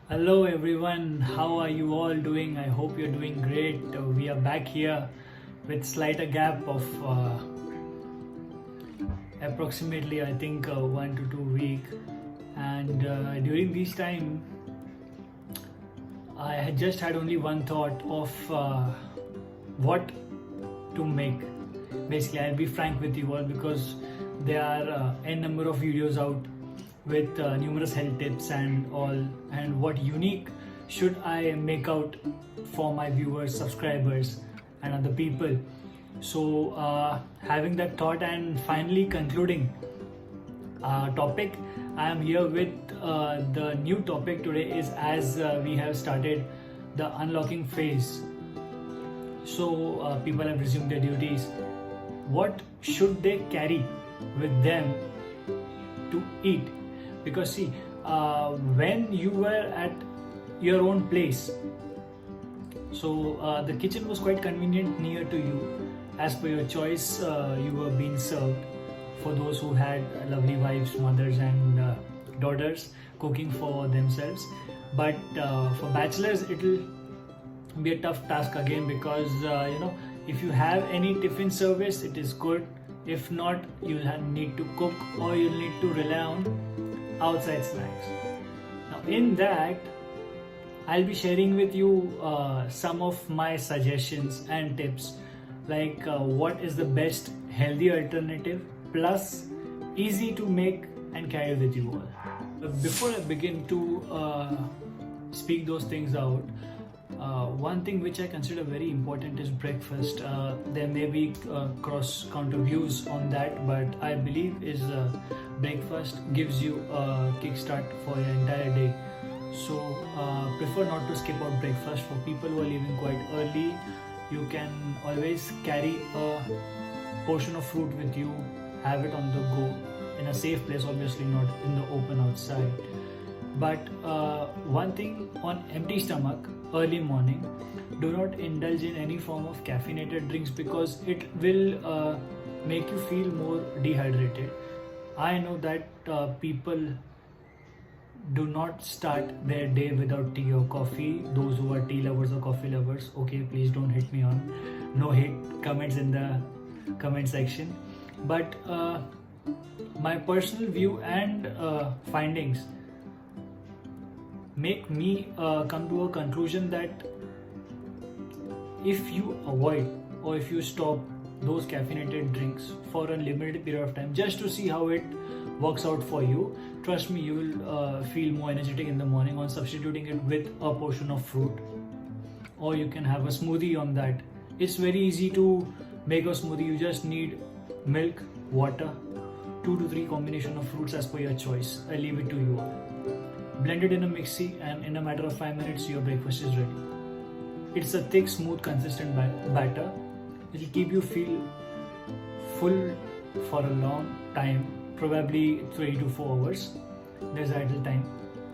Hello everyone, how are you all doing? I hope you're doing great. We are back here with slight a gap of approximately I think 1 to 2 week, and during this time I had just had only one thought of what to make. Basically, I'll be frank with you all because there are n number of videos out with numerous health tips and all, and what unique should I make out for my viewers, subscribers, and other people. So, having that thought and finally concluding topic, I am here with the new topic today is as we have started the unlocking phase. So people have resumed their duties. What should they carry with them to eat? Because see, when you were at your own place, so the kitchen was quite convenient near to you. As per your choice, you were being served. For those who had lovely wives, mothers, and daughters cooking for themselves. But for bachelors, it'll be a tough task again because if you have any tiffin service, it is good. If not, you'll need to cook or you'll need to rely on outside snacks. Now, in that, I'll be sharing with you some of my suggestions and tips, like what is the best healthy alternative plus easy to make and carry with you all. Before I begin to speak those things out, one thing which I consider very important is breakfast. There may be cross counter views on that, but I believe is breakfast gives you a kickstart for your entire day. So prefer not to skip out breakfast. For people who are leaving quite early, you can always carry a portion of fruit with you, have it on the go in a safe place, obviously not in the open outside. But one thing, on empty stomach early morning, do not indulge in any form of caffeinated drinks because it will make you feel more dehydrated. I know that people do not start their day without tea or coffee. Those who are tea lovers or coffee lovers, okay, please don't hit me on. No hate comments in the comment section. But my personal view and findings make me come to a conclusion that if you avoid or if you stop those caffeinated drinks for a limited period of time just to see how it works out for you, trust me, you will feel more energetic in the morning on substituting it with a portion of fruit, or you can have a smoothie on that. It's very easy to make a smoothie. You just need milk, water, 2 to 3 combination of fruits as per your choice. I leave it to you all. Blend it in a mixie and in a matter of 5 minutes your breakfast is ready. It's a thick, smooth, consistent batter. It will keep you feel full for a long time, probably 3 to 4 hours. There's idle time.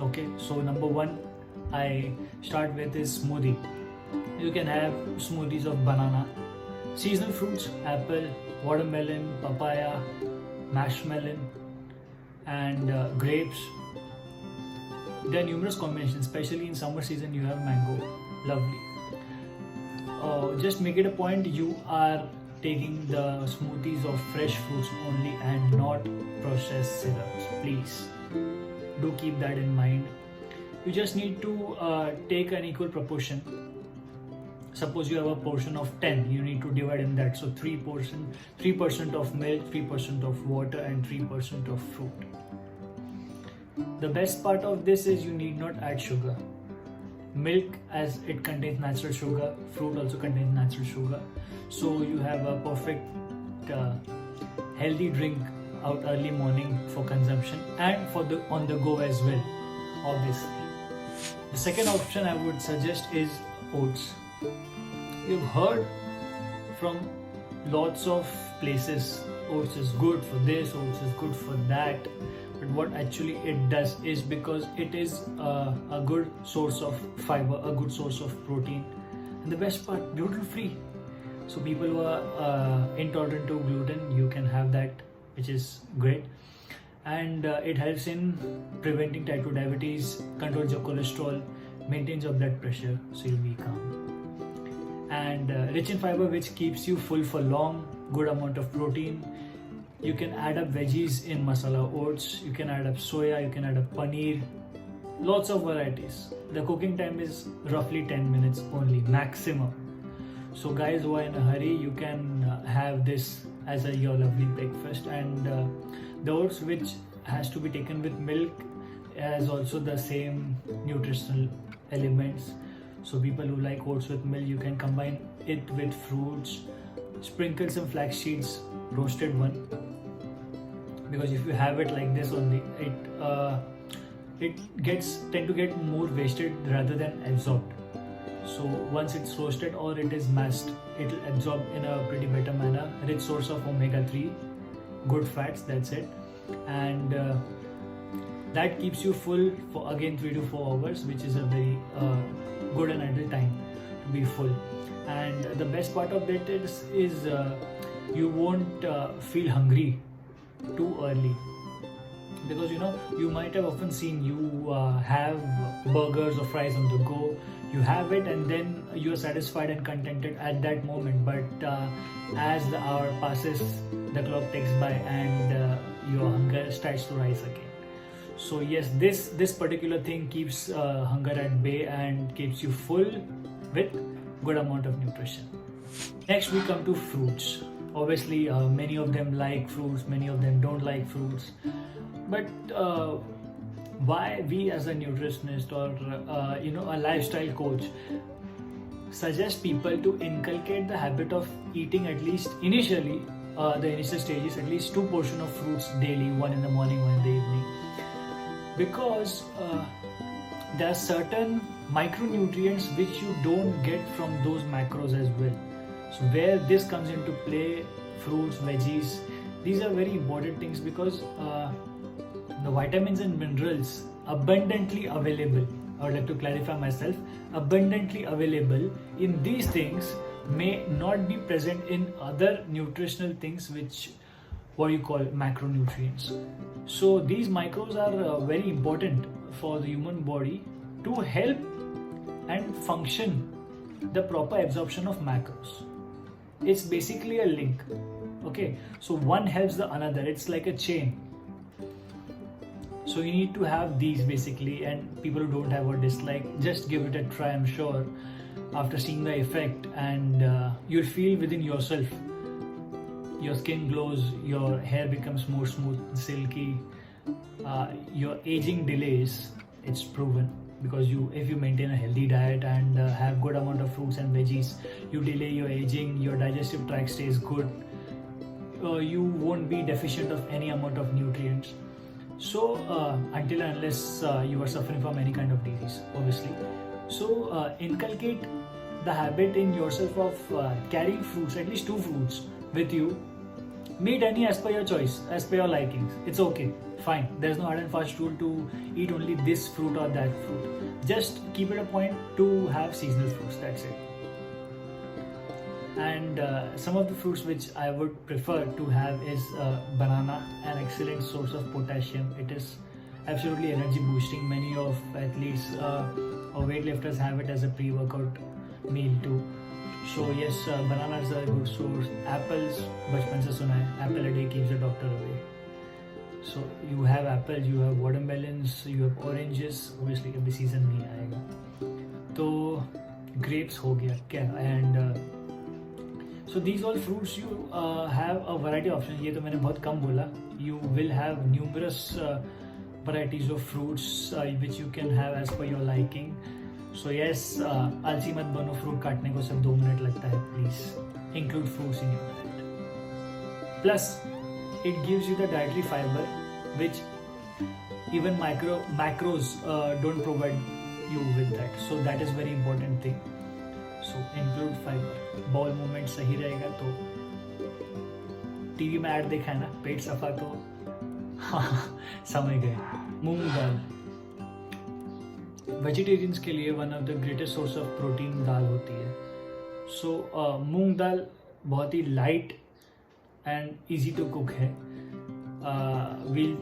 Okay, so number one I start with is smoothie. You can have smoothies of banana, seasonal fruits, apple, watermelon, papaya, marshmallow, and grapes. There are numerous combinations, especially in summer season. You have mango, lovely. Just make it a point you are taking the smoothies of fresh fruits only and not processed syrups. Please do keep that in mind. You just need to take an equal proportion. Suppose you have a portion of 10, you need to divide in that. So 3% of milk, 3% of water, and 3% of fruit. The best part of this is you need not add sugar. Milk, as it contains natural sugar, fruit also contains natural sugar. So you have a perfect healthy drink out early morning for consumption and for the on the go as well, obviously. The second option I would suggest is oats. You've heard from lots of places, oats is good for this, oats is good for that. But what actually it does is, because it is a good source of fiber, a good source of protein, and the best part, gluten free. So people who are intolerant to gluten, you can have that, which is great. and it helps in preventing type 2 diabetes, controls your cholesterol, maintains your blood pressure, so you'll be calm. And rich in fiber, which keeps you full for long, good amount of protein. You can add up veggies in masala oats, you can add up soya, you can add up paneer, lots of varieties. The cooking time is roughly 10 minutes only, maximum. So guys who are in a hurry, you can have this as your lovely breakfast. And the oats, which has to be taken with milk, has also the same nutritional elements. So people who like oats with milk, you can combine it with fruits, sprinkle some flax seeds, roasted one, because if you have it like this only, it tend to get more wasted rather than absorbed. So once it's roasted or it is mashed, it will absorb in a pretty better manner. Rich source of omega-3, good fats, that's it. And that keeps you full for again 3 to 4 hours, which is a very good and ideal time to be full. And the best part of that is you won't feel hungry too early, because you might have often seen you have burgers or fries on the go, you have it and then you are satisfied and contented at that moment, but as the hour passes, the clock ticks by and your hunger starts to rise again. So yes, this particular thing keeps hunger at bay and keeps you full with good amount of nutrition. Next we come to fruits. Obviously many of them like fruits, many of them don't like fruits, but why we as a nutritionist or a lifestyle coach suggest people to inculcate the habit of eating at least initially, the initial stages, at least 2 portions of fruits daily, one in the morning, one in the evening, because there are certain micronutrients which you don't get from those macros as well. So where this comes into play, fruits, veggies, these are very important things, because the vitamins and minerals abundantly available, I would like to clarify myself, abundantly available in these things may not be present in other nutritional things, which what you call macronutrients. So these micros are very important for the human body to help and function the proper absorption of macros. It's basically a link. Okay, so one helps the another, it's like a chain. So you need to have these basically, and people who don't have or dislike, just give it a try. I'm sure after seeing the effect, and you'll feel within yourself, your skin glows, your hair becomes more smooth, silky, your aging delays, it's proven, because if you maintain a healthy diet and have good amount of fruits and veggies, you delay your aging, your digestive tract stays good, you won't be deficient of any amount of nutrients. So until and unless you are suffering from any kind of disease, obviously. So inculcate the habit in yourself of carrying fruits, at least 2 fruits with you. Meat any as per your choice, as per your likings. It's okay, fine. There's no hard and fast rule to eat only this fruit or that fruit. Just keep it a point to have seasonal fruits, that's it. And some of the fruits which I would prefer to have is banana, an excellent source of potassium. It is absolutely energy boosting. Many of athletes or weightlifters have it as a pre-workout meal too. So yes, banana is a good source. Apples, बचपन से सुना है, apple a day keeps the doctor away. So you have apples, you have watermelons, you have oranges. Obviously अभी season नहीं आएगा, तो grapes हो गया क्या, and so these all fruits you have a variety of options. ये तो मैंने बहुत कम बोला. You will have numerous varieties of fruits which you can have as per your liking. So yes, आलसी मत बनो, फ्रूट काटने को सिर्फ 2 मिनट लगता है. Please include fruits in your diet. Plus, it gives you the dietary fiber which even macros don't provide you with that. So that is very important thing. So include fiber. Ball movement सही रहेगा तो. TV में add देखा है ना, पेट सफा तो समझ गए. मूंग दाल वेजिटेरियंस के लिए one of the greatest source of protein दाल होती है. सो मूंग दाल बहुत ही light and easy to cook है. वील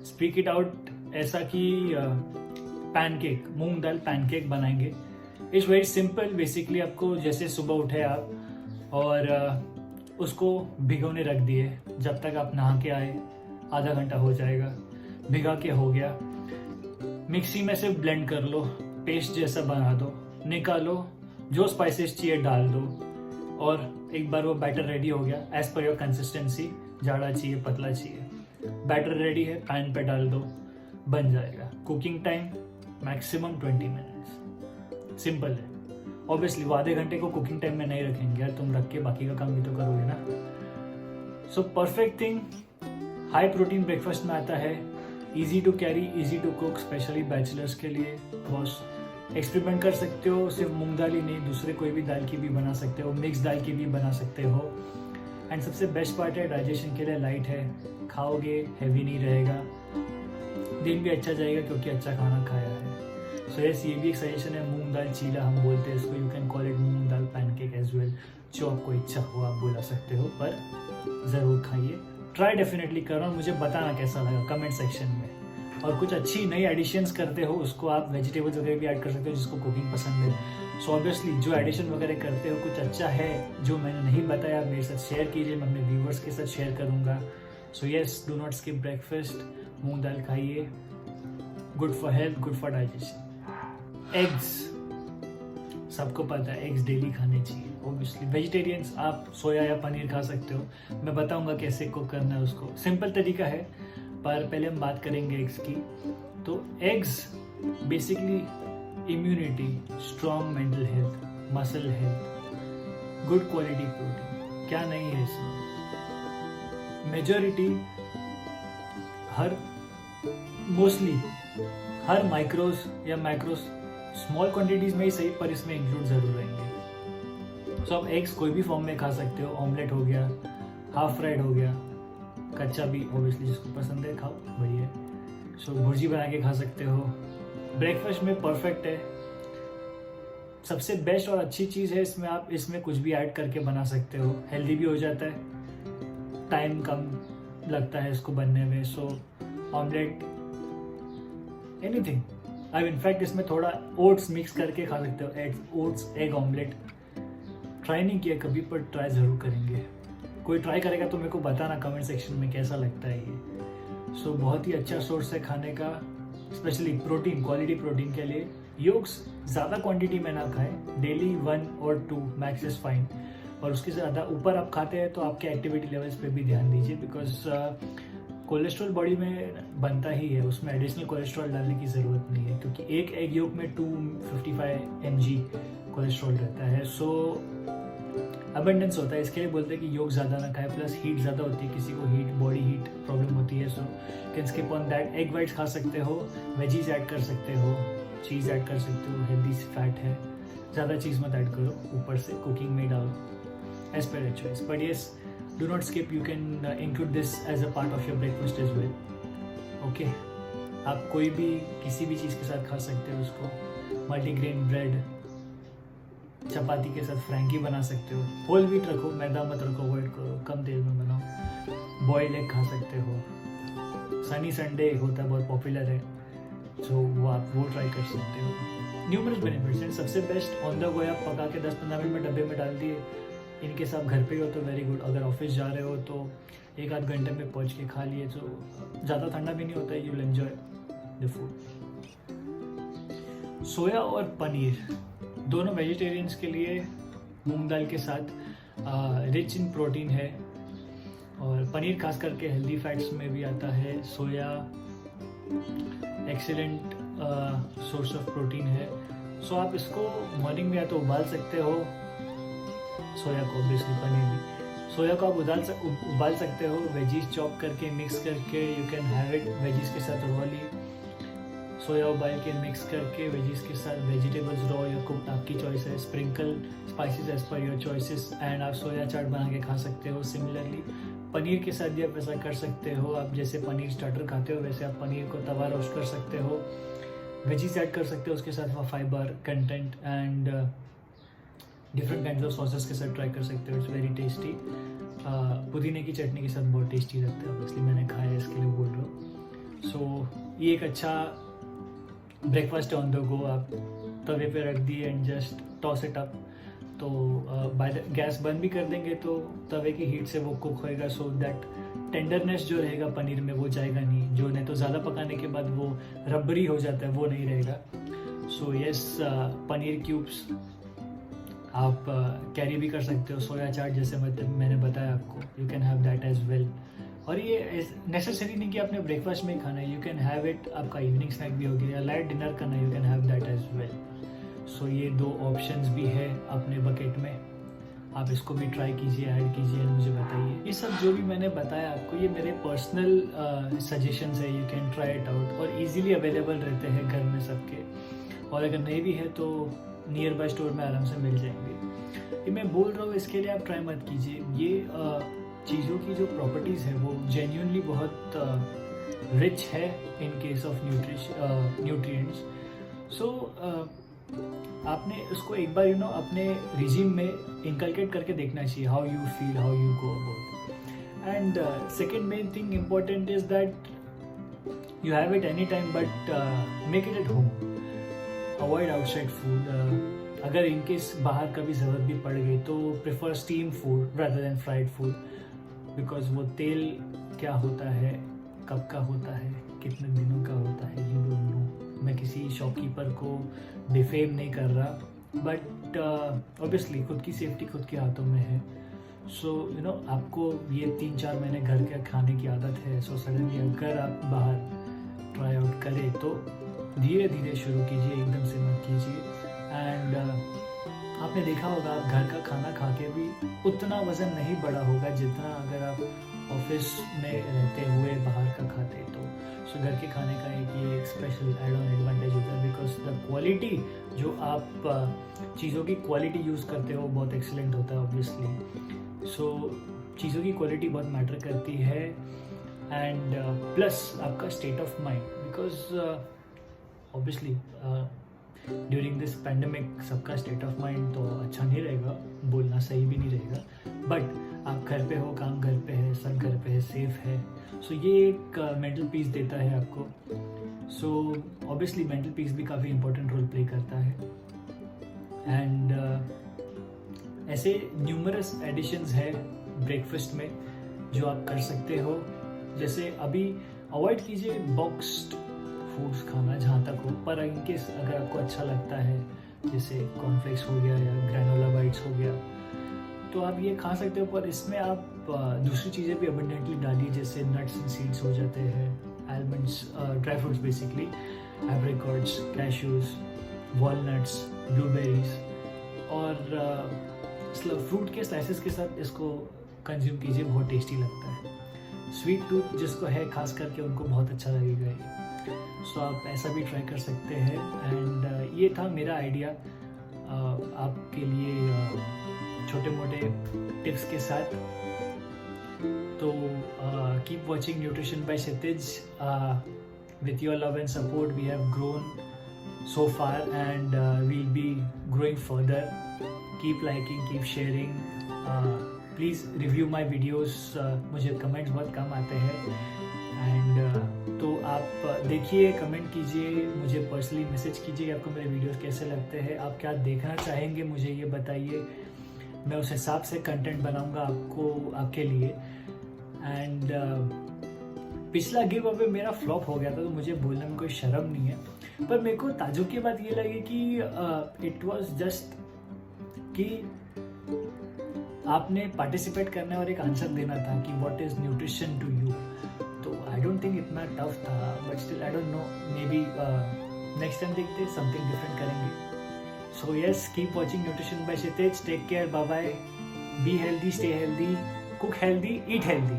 स्पीक इट आउट ऐसा कि पैनकेक, मूंग दाल पैनकेक बनाएंगे। It's very simple. बेसिकली आपको जैसे सुबह उठे आप और उसको भिगोने रख दिए, जब तक आप नहा के आए आधा घंटा हो जाएगा। भिगा के हो गया, मिक्सी में से ब्लेंड कर लो, पेस्ट जैसा बना दो, निकालो, जो स्पाइसेस चाहिए डाल दो, और एक बार वो बैटर रेडी हो गया एज पर योर कंसिस्टेंसी, जाड़ा चाहिए पतला चाहिए, बैटर रेडी है, पैन पे डाल दो, बन जाएगा। Cooking time maximum 20 minutes. Simple है। ऑब्वियसली वो आधे घंटे को कुकिंग टाइम में नहीं रखेंगे यार, तुम रख के बाकी का काम भी तो करोगे ना। So perfect thing, high protein breakfast में आता है, easy to carry, easy to cook, especially bachelors के लिए। बॉस एक्सपेरिमेंट कर सकते हो, सिर्फ मूंग दाल ही नहीं, दूसरे कोई भी दाल की भी बना सकते हो, मिक्स दाल की भी बना सकते हो। एंड सबसे बेस्ट पार्ट है, डाइजेशन के लिए लाइट है, खाओगे हैवी नहीं रहेगा, दिन भी अच्छा जाएगा क्योंकि अच्छा खाना खाया है। सो यस, ये भी एक सजेशन है, मूंग दाल चीला हम बोलते हैं इसको, you can call it moong dal pancake as well. जो आपको इच्छा हो आप बोला सकते हो, पर ज़रूर खाइए, ट्राई डेफिनेटली करो और मुझे बताना कैसा लगा कमेंट सेक्शन में। और कुछ अच्छी नई एडिशंस करते हो उसको आप वेजिटेबल्स वगैरह भी ऐड कर सकते हो जिसको कुकिंग पसंद है। सो ऑब्वियसली जो एडिशन वगैरह करते हो कुछ अच्छा है जो मैंने नहीं बताया, मेरे साथ शेयर कीजिए, मैं अपने व्यूवर्स के साथ शेयर करूँगा। So yes, do not skip breakfast, मूंग दाल खाइए, good for health, good for digestion. Eggs, सबको पता है एग्स डेली खाने चाहिए। ऑब्वियसली वेजिटेरियंस आप सोया या पनीर खा सकते हो, मैं बताऊंगा कैसे कुक करना है उसको, सिंपल तरीका है। पर पहले हम बात करेंगे एग्स की। तो eggs basically immunity, strong mental health, muscle health, good quality protein, क्या नहीं है इसमें। मेजॉरिटी मोस्टली हर माइक्रोस या मैक्रोस स्मॉल क्वांटिटीज में ही सही, पर इसमें इंक्लूड जरूर रहेंगे। सो आप एग्स कोई भी फॉर्म में खा सकते हो, ऑमलेट हो गया, हाफ फ्राइड हो गया, कच्चा भी ऑब्वियसली जिसको पसंद है खाओ, बढ़िया है। सो भुर्जी बना के खा सकते हो, ब्रेकफास्ट में परफेक्ट है। सबसे बेस्ट और अच्छी चीज़ है इसमें, आप इसमें कुछ भी ऐड करके बना सकते हो, हेल्दी भी हो जाता है, टाइम कम लगता है इसको बनने में। सो ऑमलेट, एनीथिंग, अब इनफैक्ट इसमें थोड़ा ओट्स मिक्स करके खा सकते हो, ओट्स एग ऑमलेट। ट्राई नहीं किया कभी, पर ट्राई ज़रूर करेंगे। कोई ट्राई करेगा तो मेरे को बताना कमेंट सेक्शन में कैसा लगता है ये। सो बहुत ही अच्छा सोर्स है खाने का, स्पेशली प्रोटीन, क्वालिटी प्रोटीन के लिए। योग्स ज़्यादा क्वांटिटी में ना खाएं, डेली 1 और 2 मैक्स इज फाइन। और उसके ज़्यादा ऊपर आप खाते हैं तो आपके एक्टिविटी लेवल्स पे भी ध्यान दीजिए, बिकॉज कोलेस्ट्रॉल बॉडी में बनता ही है, उसमें एडिशनल कोलेस्ट्रॉल डालने की ज़रूरत नहीं है, क्योंकि एक एग योग में 255 mg कोलेस्ट्रॉल रहता है। सो अबंडेंस होता है, इसके लिए बोलते हैं कि योग ज़्यादा ना खाए, प्लस हीट ज़्यादा होती है, किसी को हीट, बॉडी हीट प्रॉब्लम होती है। So can skip on that. Egg whites खा सकते हो, वेजीज ऐड कर सकते हो, चीज़ ऐड कर सकते हो, हेल्दी फैट है, ज़्यादा चीज़ मत ऐड करो, ऊपर से कुकिंग में डालो as per your choice. But yes, do not skip, you can include this as a part of your breakfast as well. Okay, आप कोई भी किसी भी चीज़ के साथ खा सकते हो उसको। मल्टीग्रेन ब्रेड, चपाती के साथ फ्रैंकी बना सकते हो, होल व्हीट रखो, मैदा मत रखो, अवॉइड करो, कम तेल में बनाओ। बॉयल एग खा सकते हो, सनी संडे होता है, बहुत पॉपुलर है, सो वो आप वो ट्राई कर सकते हो। न्यूमरस बेनिफिट्स हैं, सबसे बेस्ट ऑन द गो आप पका के 10-15 मिनट में डब्बे में डाल दिए। इनके साथ घर पे हो तो वेरी गुड, अगर ऑफिस जा रहे हो तो 1-8 घंटे में पहुंच के खा लिए, तो ज़्यादा ठंडा भी नहीं होता है, you will enjoy the food. Soya और पनीर दोनों वेजिटेरियंस के लिए मूंग दाल के साथ रिच इन प्रोटीन है, और पनीर खास करके हेल्दी फैट्स में भी आता है। सोया एक्सीलेंट सोर्स ऑफ प्रोटीन है। सो आप इसको मॉर्निंग में या तो उबाल सकते हो, सोया को, ऑब्वियसली पनीर भी, सोया को आप उबाल सकते हो, वेजीज चॉप करके मिक्स करके you can have it veggies के साथ रॉली। सोया उबाल के मिक्स करके वेजीज के साथ, वेजिटेबल्स रॉ या कुक्ड आपकी चॉइस है, sprinkle spices as per your choices, and आप सोया चाट बना के खा सकते हो। सिमिलरली पनीर के साथ भी आप ऐसा कर सकते हो, आप जैसे पनीर स्टार्टर खाते हो वैसे आप पनीर को तवा रोस्ट कर सकते हो, वेजीज ऐड कर सकते हो उसके साथ, fibre content and different kind of sauces के साथ ट्राई कर सकते हो। It's very tasty. पुदीने की चटनी के साथ बहुत टेस्टी लगता है, ऑब्वियसली मैंने खाया है इसके लिए बोल रहा हूँ। सो ये एक अच्छा ब्रेकफास्ट ऑन द गो, आप तवे पे रख दिए and just toss it up. तो बाय द गैस बंद भी कर देंगे तो तवे की हीट से वो कुक होएगा, सो दैट टेंडरनेस जो रहेगा पनीर में वो जाएगा नहीं, जो नहीं तो ज़्यादा पकाने के बाद वो रबरी हो जाता है, वो नहीं रहेगा। सो यस, पनीर क्यूब्स आप कैरी भी कर सकते हो, सोया चाट जैसे मैंने बताया आपको, you can have that as well. और ये नेसेसरी नहीं कि आपने ब्रेकफास्ट में ही खाना है, यू कैन हैव इट, आपका इवनिंग स्नैक भी हो गया या लाइट डिनर करना है, you can have that as well. So ये 2 ऑप्शंस भी है अपने बकेट में, आप इसको भी ट्राई कीजिए, ऐड कीजिए एंड मुझे बताइए। ये सब जो भी मैंने बताया आपको ये मेरे पर्सनल सजेशंस है, you can try it out, और इजीली अवेलेबल रहते हैं घर में सबके, और अगर नहीं भी है तो नियर बाय स्टोर में आराम से मिल जाएंगे। ये मैं बोल रहा हूँ इसके लिए आप ट्राई मत कीजिए, ये चीज़ों की जो प्रॉपर्टीज़ है वो जेन्युइनली बहुत रिच है इन केस ऑफ न्यूट्रिएंट्स। सो आपने उसको एक बार अपने रिजीम में इनकलकेट करके देखना चाहिए, how you feel, how you go about. And second main thing important is that you have it any time, but make it at home, avoid outside food. अगर in case बाहर कभी ज़रूरत भी पड़ गई तो prefer steam food rather than fried food, because वो तेल क्या होता है, कब का होता है, कितने दिनों का होता है, यू डोंट नो। मैं किसी शॉपकीपर को डिफेम नहीं कर रहा, बट ऑब्वियसली खुद की सेफ्टी खुद के हाथों में है। सो आपको ये 3-4 महीने घर के खाने की आदत है, सो सडनली अगर आप बाहर ट्राई आउट करें तो धीरे धीरे शुरू कीजिए, एकदम से मत कीजिए। एंड आपने देखा होगा आप घर का खाना खा के भी उतना वज़न नहीं बढ़ा होगा जितना अगर आप ऑफिस में रहते हुए बाहर का खाते तो। सो घर के खाने का ये स्पेशल एड ऑन एडवांटेज होता है, बिकॉज द क्वालिटी जो आप चीज़ों की क्वालिटी यूज़ करते हो बहुत एक्सीलेंट होता है ऑब्वियसली। सो चीज़ों की क्वालिटी बहुत मैटर करती है, एंड प्लस आपका state of mind, because obviously during this pandemic सबका स्टेट ऑफ माइंड तो अच्छा नहीं रहेगा, बोलना सही भी नहीं रहेगा, बट आप घर पे हो, काम घर पे है, सब घर पे है, सेफ है। सो ये एक मेंटल पीस देता है आपको। सो ऑब्वियसली मेंटल पीस भी काफ़ी इंपॉर्टेंट रोल प्ले करता है। एंड ऐसे न्यूमरस एडिशंस है ब्रेकफास्ट में जो आप कर सकते हो, जैसे अभी अवॉइड कीजिए बॉक्स्ड फूड्स खाना जहाँ तक हो, पर इनकेस अगर आपको अच्छा लगता है जैसे कॉर्नफ्लेक्स हो गया या ग्रैनोला बाइट्स हो गया तो आप ये खा सकते हो, पर इसमें आप दूसरी चीज़ें भी अबंडेंटली डालिए, जैसे नट्स एंड सीड्स हो जाते हैं, almonds, dry fruits basically, apricots, cashews, walnuts, blueberries, और फ्रूट के स्लाइसेस के साथ इसको कंज्यूम कीजिए, बहुत टेस्टी लगता है। स्वीट टूथ जिसको है खास करके उनको बहुत अच्छा लगेगा ये। सो आप ऐसा भी ट्राई कर सकते हैं। एंड ये था मेरा आइडिया आपके लिए छोटे मोटे टिप्स के साथ। तो keep watching nutrition by Kshitij, with your love and support we have grown so far, and we'll be growing further. Keep liking, keep sharing, please review my videos, मुझे कमेंट्स बहुत कम आते हैं, एंड तो आप देखिए, कमेंट कीजिए, मुझे पर्सनली मैसेज कीजिए आपको मेरे वीडियोस कैसे लगते हैं, आप क्या देखना चाहेंगे मुझे ये बताइए, मैं उस हिसाब से कंटेंट बनाऊंगा आपके लिए। एंड पिछला गिव अवे मेरा फ्लॉप हो गया था तो मुझे बोलने में कोई शर्म नहीं है, पर मेरे को ताजुब की बात ये लगी कि इट वाज जस्ट कि आपने पार्टिसिपेट करना और एक आंसर देना था कि what is nutrition to you. तो आई डोंट थिंक इतना टफ था, but still I don't know, may be next time देखते समथिंग डिफरेंट करेंगे। So yes, keep watching nutrition by Kshitij, take care, bye bye, be healthy, stay healthy, cook healthy, eat healthy.